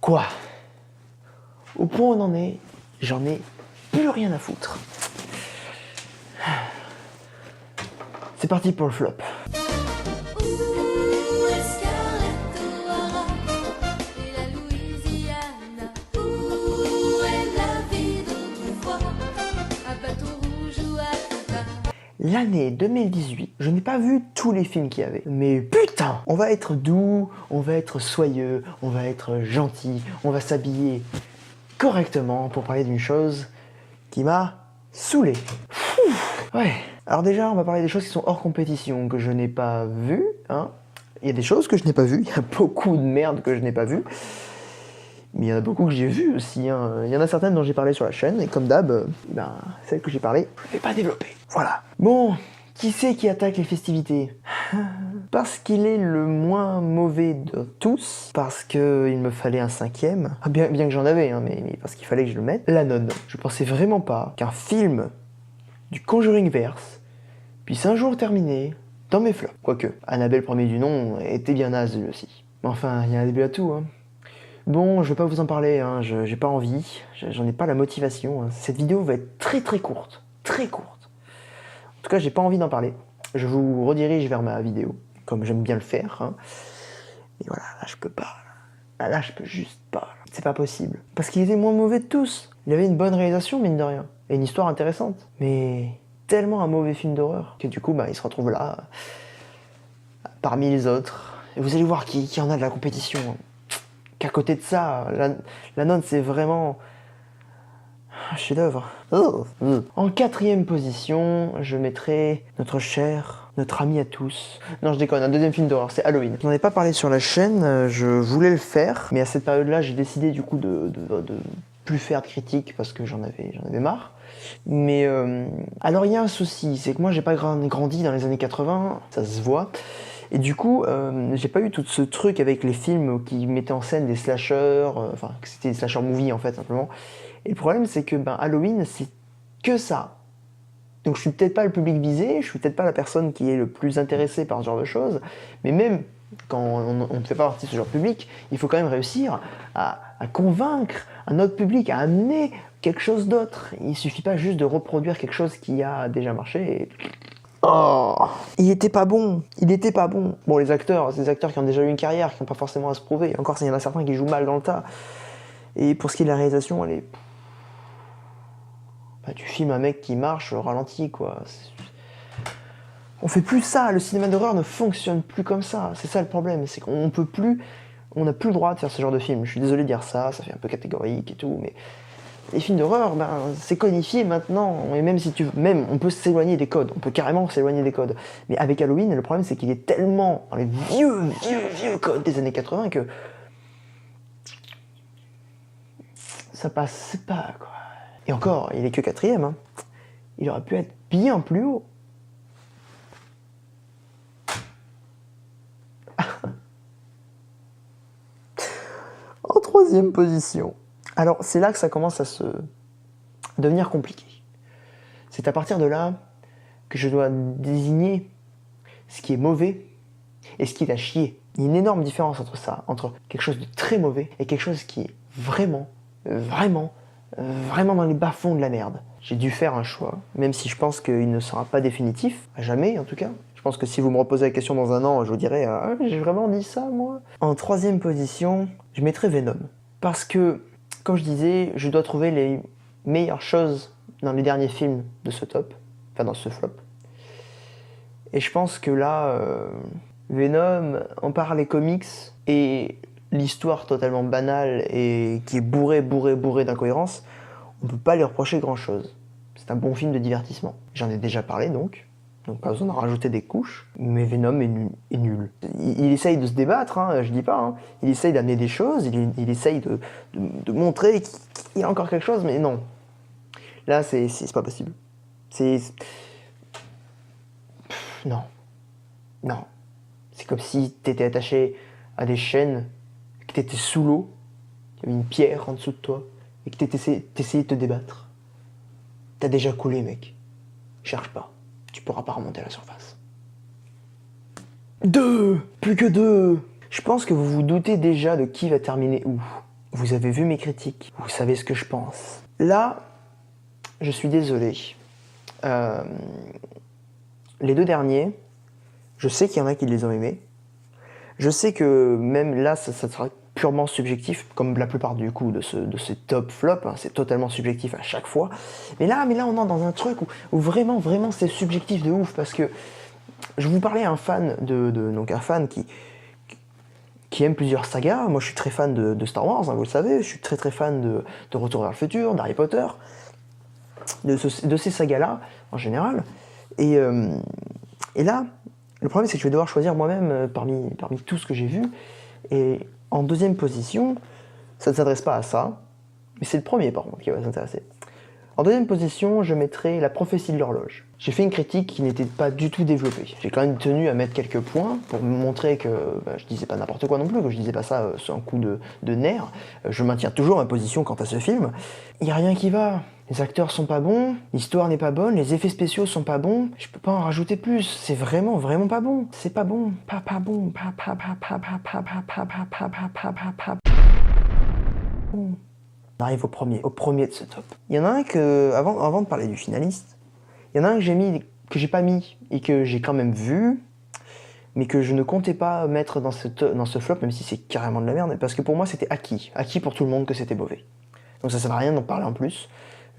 Quoi? Au point où on en est, j'en ai plus rien à foutre. C'est parti pour le flop. L'année 2018, je n'ai pas vu tous les films qu'il y avait. Mais putain, on va être doux, on va être soyeux, on va être gentil, on va s'habiller correctement pour parler d'une chose qui m'a saoulé. Ouais. Alors déjà, on va parler des choses qui sont hors compétition, que je n'ai pas vues. Hein. Il y a des choses que je n'ai pas vues, il y a beaucoup de merde que je n'ai pas vues. Mais il y en a beaucoup que j'ai vues aussi. Hein. Il y en a certaines dont j'ai parlé sur la chaîne, et comme d'hab, celles que j'ai parlé, je ne vais pas développer. Voilà. Bon, qui c'est qui attaque les festivités? Parce qu'il est le moins mauvais de tous, parce qu'il me fallait un 5e, bien que j'en avais, hein, mais parce qu'il fallait que je le mette, La Nonne. Je pensais vraiment pas qu'un film du Conjuringverse puisse un jour terminer dans mes flops. Quoique, Annabelle premier du nom était bien naze lui aussi. Mais enfin, il y a un début à tout, hein. Bon, je vais pas vous en parler, hein, j'ai pas envie, j'en ai pas la motivation. Hein. Cette vidéo va être très courte, très courte. En tout cas, j'ai pas envie d'en parler. Je vous redirige vers ma vidéo, comme j'aime bien le faire. Hein. Et voilà, là je peux pas. Là je peux juste pas. C'est pas possible. Parce qu'il était moins mauvais de tous. Il avait une bonne réalisation, mine de rien. Et une histoire intéressante. Mais tellement un mauvais film d'horreur que du coup, il se retrouve là, parmi les autres. Et vous allez voir qu'il y en a de la compétition. Hein. Qu'à côté de ça, La Nonne, c'est vraiment un chef-d'œuvre. En 4e position, je mettrai notre ami à tous. Non, je déconne, un 2e film d'horreur, c'est Halloween. Je n'en ai pas parlé sur la chaîne, je voulais le faire, mais à cette période-là, j'ai décidé du coup de plus faire de critiques parce que j'en avais marre. Mais alors il y a un souci, c'est que moi j'ai pas grandi dans les années 80, ça se voit. Et du coup, j'ai pas eu tout ce truc avec les films qui mettaient en scène des slashers, enfin, que c'était des slasher movies en fait, simplement. Et le problème, c'est que Halloween, c'est que ça. Donc je suis peut-être pas le public visé, je suis peut-être pas la personne qui est le plus intéressée par ce genre de choses, mais même quand on ne fait pas partie de ce genre de public, il faut quand même réussir à convaincre un autre public, à amener quelque chose d'autre. Il suffit pas juste de reproduire quelque chose qui a déjà marché et... Oh, il était pas bon, il était pas bon. Bon, les acteurs, c'est des acteurs qui ont déjà eu une carrière, qui n'ont pas forcément à se prouver. Encore, il y en a certains qui jouent mal dans le tas. Et pour ce qui est de la réalisation, elle est... tu filmes un mec qui marche au ralenti, quoi. On fait plus ça, le cinéma d'horreur ne fonctionne plus comme ça. C'est ça le problème, c'est qu'on peut plus... On n'a plus le droit de faire ce genre de film. Je suis désolé de dire ça, ça fait un peu catégorique et tout, mais... Les films d'horreur, c'est codifié maintenant, et même si on peut s'éloigner des codes, on peut carrément s'éloigner des codes. Mais avec Halloween, le problème c'est qu'il est tellement dans les vieux codes des années 80 que ça passe pas, quoi. Et encore, il est que 4e, hein. Il aurait pu être bien plus haut. En 3e position. Alors, c'est là que ça commence à se devenir compliqué. C'est à partir de là que je dois désigner ce qui est mauvais et ce qui est à chier. Il y a une énorme différence entre ça, entre quelque chose de très mauvais et quelque chose qui est vraiment dans les bas-fonds de la merde. J'ai dû faire un choix, même si je pense qu'il ne sera pas définitif, à jamais en tout cas. Je pense que si vous me reposez la question dans un an, je vous dirai « Ah, j'ai vraiment dit ça, moi ?» En 3e position, je mettrai Venom. Parce que, comme je disais, je dois trouver les meilleures choses dans les derniers films de ce top, enfin dans ce flop. Et je pense que là, Venom, en part les comics et l'histoire totalement banale et qui est bourrée d'incohérences, on peut pas lui reprocher grand chose. C'est un bon film de divertissement. J'en ai déjà parlé donc pas besoin d'en rajouter des couches, mais Venom est nul. Il essaye de se débattre, hein, je dis pas, hein. Il essaye d'amener des choses, il essaye de montrer qu'il y a encore quelque chose, mais non. Là, c'est pas possible. Non. C'est comme si t'étais attaché à des chaînes, que t'étais sous l'eau, qu'il y avait une pierre en dessous de toi, et que t'essayais de te débattre. T'as déjà coulé, mec. Cherche pas. Tu pourras pas remonter à la surface. 2 ! Plus que 2 ! Je pense que vous vous doutez déjà de qui va terminer où. vous avez vu mes critiques, vous savez ce que je pense. Là, je suis désolé. Les 2 derniers, je sais qu'il y en a qui les ont aimés. Je sais que même là, ça sera purement subjectif, comme la plupart du coup de ces top flops, hein, c'est totalement subjectif à chaque fois. Mais là, on est dans un truc où vraiment c'est subjectif de ouf, parce que je vous parlais à un fan, donc un fan qui aime plusieurs sagas. Moi, je suis très fan de Star Wars, hein, vous le savez. Je suis très fan de Retour vers le futur, d'Harry Potter, de ces sagas-là, en général. Et là, le problème, c'est que je vais devoir choisir moi-même parmi tout ce que j'ai vu. Et en deuxième position, ça ne s'adresse pas à ça, mais c'est le premier, par contre, qui va s'intéresser. En deuxième position, je mettrai La prophétie de l'horloge. J'ai fait une critique qui n'était pas du tout développée. J'ai quand même tenu à mettre quelques points pour me montrer que je disais pas n'importe quoi non plus, que je disais pas ça sur un coup de nerf. Je maintiens toujours ma position quant à ce film. Il n'y a rien qui va. Les acteurs sont pas bons, l'histoire n'est pas bonne, les effets spéciaux sont pas bons. Je peux pas en rajouter plus. C'est vraiment pas bon. C'est pas bon. Pas bon. Pas bon. On arrive au premier de ce top. Il y en a un que, avant de parler du finaliste, il y en a un que j'ai pas mis et que j'ai quand même vu, mais que je ne comptais pas mettre dans ce flop, même si c'est carrément de la merde, parce que pour moi c'était acquis pour tout le monde que c'était mauvais. Donc ça sert à rien d'en parler en plus.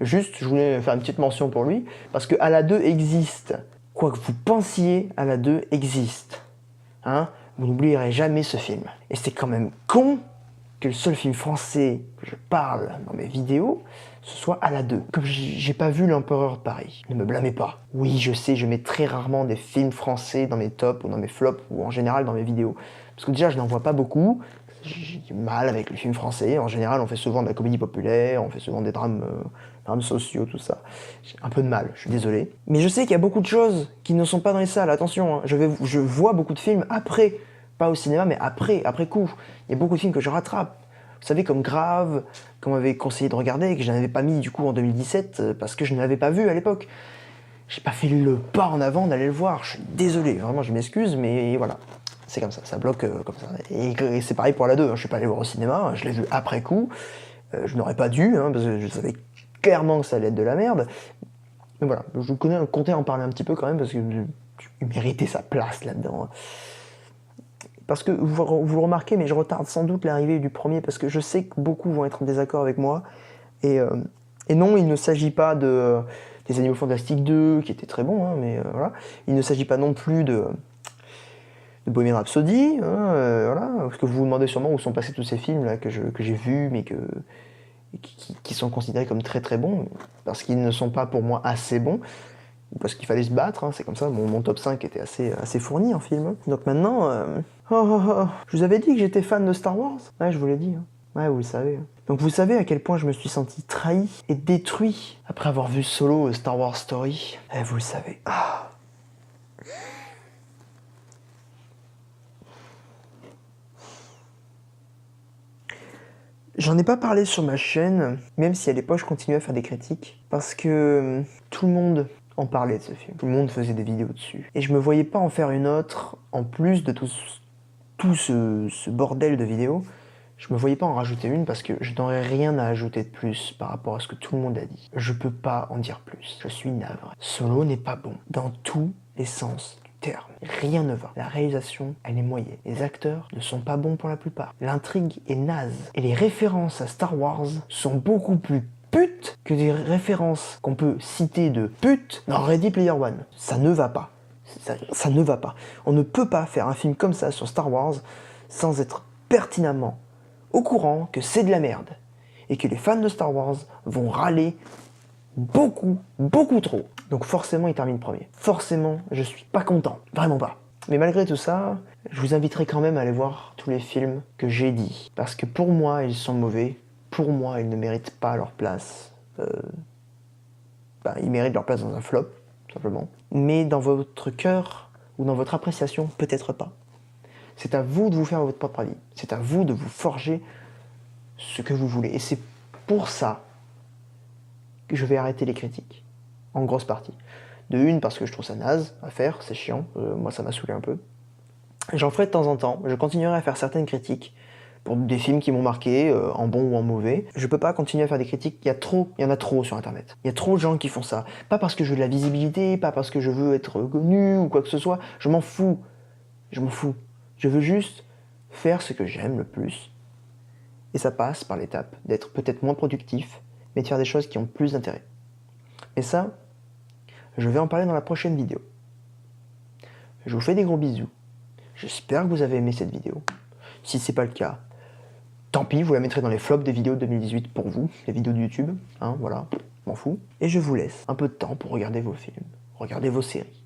Juste, je voulais faire une petite mention pour lui, parce que À la 2 existe. Quoi que vous pensiez, À la 2 existe. Hein, vous n'oublierez jamais ce film. Et c'est quand même con que le seul film français que je parle dans mes vidéos, ce soit À la 2. Comme j'ai pas vu L'Empereur de Paris. Ne me blâmez pas. Oui, je sais, je mets très rarement des films français dans mes tops ou dans mes flops ou en général dans mes vidéos. Parce que déjà, je n'en vois pas beaucoup. J'ai du mal avec les films français. En général, on fait souvent de la comédie populaire, on fait souvent des drames sociaux, tout ça. J'ai un peu de mal, je suis désolé. Mais je sais qu'il y a beaucoup de choses qui ne sont pas dans les salles, attention. Hein. Je vois beaucoup de films après. Pas au cinéma, mais après coup. Il y a beaucoup de films que je rattrape. Vous savez, comme Grave, qu'on m'avait conseillé de regarder, et que je n'avais pas mis du coup en 2017, parce que je ne l'avais pas vu à l'époque. J'ai pas fait le pas en avant d'aller le voir, je suis désolé, vraiment je m'excuse, mais voilà. C'est comme ça bloque comme ça. Et c'est pareil pour La 2, hein. Je suis pas allé le voir au cinéma, je l'ai vu après coup. Je n'aurais pas dû, hein, parce que je savais clairement que ça allait être de la merde. Mais voilà, je comptais en parler un petit peu quand même, parce qu'il méritait sa place là-dedans. Parce que vous le remarquez, mais je retarde sans doute l'arrivée du premier, parce que je sais que beaucoup vont être en désaccord avec moi. Et non, il ne s'agit pas des Animaux Fantastiques 2, qui était très bon, hein, mais voilà. Il ne s'agit pas non plus de Bohemian Rhapsody, hein, voilà. Parce que vous vous demandez sûrement où sont passés tous ces films là que j'ai vus, mais qui sont considérés comme très bons, parce qu'ils ne sont pas pour moi assez bons. Parce qu'il fallait se battre, hein, c'est comme ça, mon top 5 était assez fourni en film. Donc maintenant, je vous avais dit que j'étais fan de Star Wars. Ouais, je vous l'ai dit. Hein. Ouais, vous le savez. Donc vous savez à quel point je me suis senti trahi et détruit après avoir vu Solo Star Wars Story. Eh, vous le savez. Ah. J'en ai pas parlé sur ma chaîne, même si à l'époque je continuais à faire des critiques, parce que tout le monde en parlait de ce film. Tout le monde faisait des vidéos dessus. Et je me voyais pas en faire une autre, en plus de tout ce bordel de vidéos, je me voyais pas en rajouter une parce que je n'aurais rien à ajouter de plus par rapport à ce que tout le monde a dit. Je peux pas en dire plus. Je suis navré. Solo n'est pas bon dans tous les sens du terme. Rien ne va. La réalisation, elle est moyenne. Les acteurs ne sont pas bons pour la plupart. L'intrigue est naze. Et les références à Star Wars sont beaucoup plus putes que des références qu'on peut citer de putes dans Ready Player One. Ça ne va pas. Ça ne va pas. On ne peut pas faire un film comme ça sur Star Wars sans être pertinemment au courant que c'est de la merde et que les fans de Star Wars vont râler beaucoup trop. Donc forcément il termine premier. Forcément je suis pas content, vraiment pas. Mais malgré tout ça, je vous inviterai quand même à aller voir tous les films que j'ai dit. Parce que pour moi ils sont mauvais, pour moi ils ne méritent pas leur place. Ils méritent leur place dans un flop, tout simplement. Mais dans votre cœur ou dans votre appréciation, peut-être pas. C'est à vous de vous faire votre propre avis. C'est à vous de vous forger ce que vous voulez. Et c'est pour ça que je vais arrêter les critiques, en grosse partie. De une, parce que je trouve ça naze à faire, c'est chiant, moi ça m'a saoulé un peu. J'en ferai de temps en temps, je continuerai à faire certaines critiques, pour des films qui m'ont marqué, en bon ou en mauvais. Je peux pas continuer à faire des critiques, il y en a trop sur internet. Il y a trop de gens qui font ça. Pas parce que je veux de la visibilité, pas parce que je veux être connu ou quoi que ce soit, je m'en fous. Je m'en fous. Je veux juste faire ce que j'aime le plus. Et ça passe par l'étape d'être peut-être moins productif, mais de faire des choses qui ont plus d'intérêt. Et ça, je vais en parler dans la prochaine vidéo. Je vous fais des gros bisous. J'espère que vous avez aimé cette vidéo. Si c'est pas le cas, tant pis, vous la mettrez dans les flops des vidéos de 2018 pour vous, les vidéos de YouTube, hein, voilà, m'en fous. Et je vous laisse un peu de temps pour regarder vos films, regarder vos séries.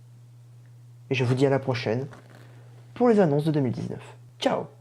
Et je vous dis à la prochaine pour les annonces de 2019. Ciao!